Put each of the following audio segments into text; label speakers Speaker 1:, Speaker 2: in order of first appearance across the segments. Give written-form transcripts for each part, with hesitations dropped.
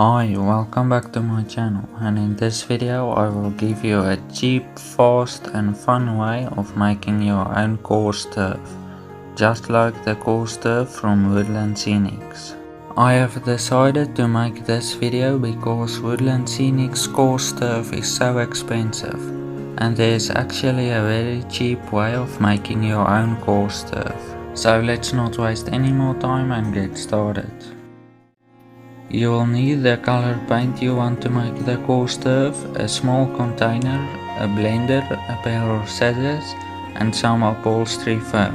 Speaker 1: Hi, welcome back to my channel, and in this video I will give you a cheap, fast and fun way of making your own coarse turf, just like the coarse turf from Woodland Scenics. I have decided to make this video because Woodland Scenics coarse turf is so expensive, and there is actually a very cheap way of making your own coarse turf. So let's not waste any more time and get started. You will need the color paint you want to make the coarse turf, a small container, a blender, a pair of scissors and some upholstery foam.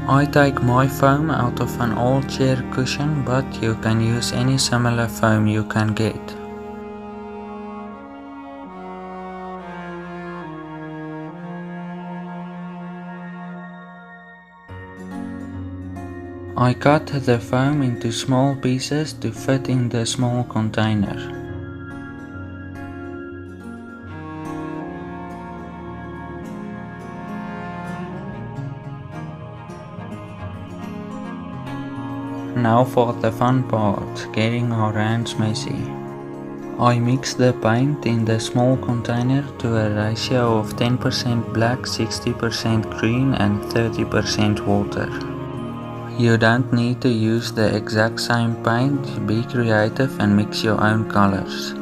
Speaker 1: I take my foam out of an old chair cushion, but you can use any similar foam you can get. I cut the foam into small pieces to fit in the small container. Now for the fun part, getting our hands messy. I mix the paint in the small container to a ratio of 10% black, 60% green and 30% water. You don't need to use the exact same paint, be creative and mix your own colors.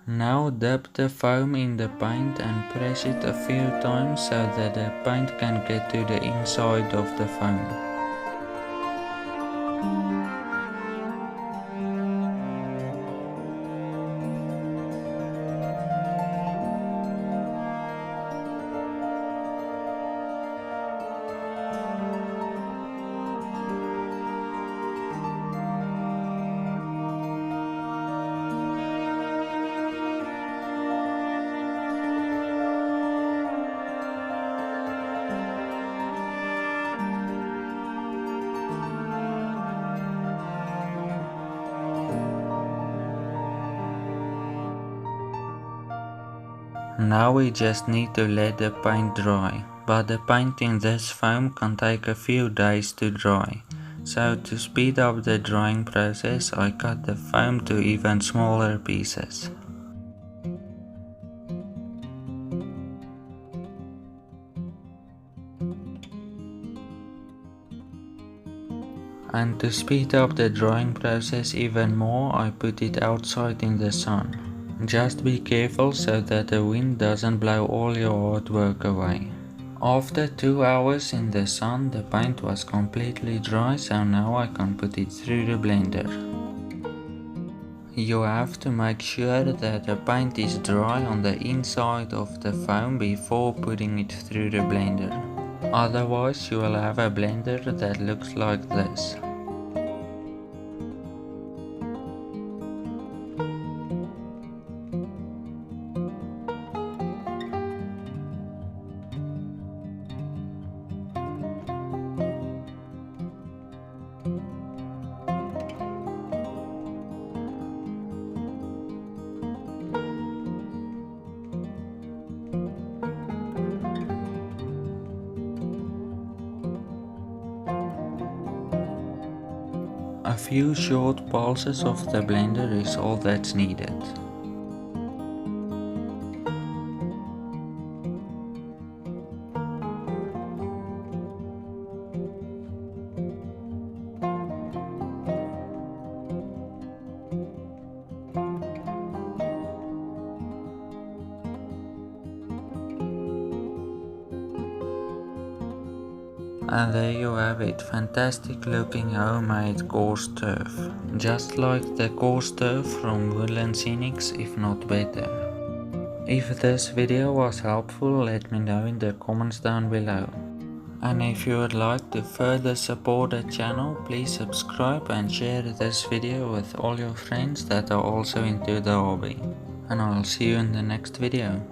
Speaker 1: Now dip the foam in the paint and press it a few times so that the paint can get to the inside of the foam. Now we just need to let the paint dry, but the paint in this foam can take a few days to dry. So to speed up the drying process, I cut the foam to even smaller pieces. And to speed up the drying process even more, I put it outside in the sun. Just be careful so that the wind doesn't blow all your hard work away. After 2 hours in the sun, the paint was completely dry, so now I can put it through the blender. You have to make sure that the paint is dry on the inside of the foam before putting it through the blender. Otherwise you will have a blender that looks like this. A few short pulses of the blender is all that's needed. And there you have it, fantastic looking homemade coarse turf. Just like the coarse turf from Woodland Scenics, if not better. If this video was helpful, let me know in the comments down below. And if you would like to further support the channel, please subscribe and share this video with all your friends that are also into the hobby. And I'll see you in the next video.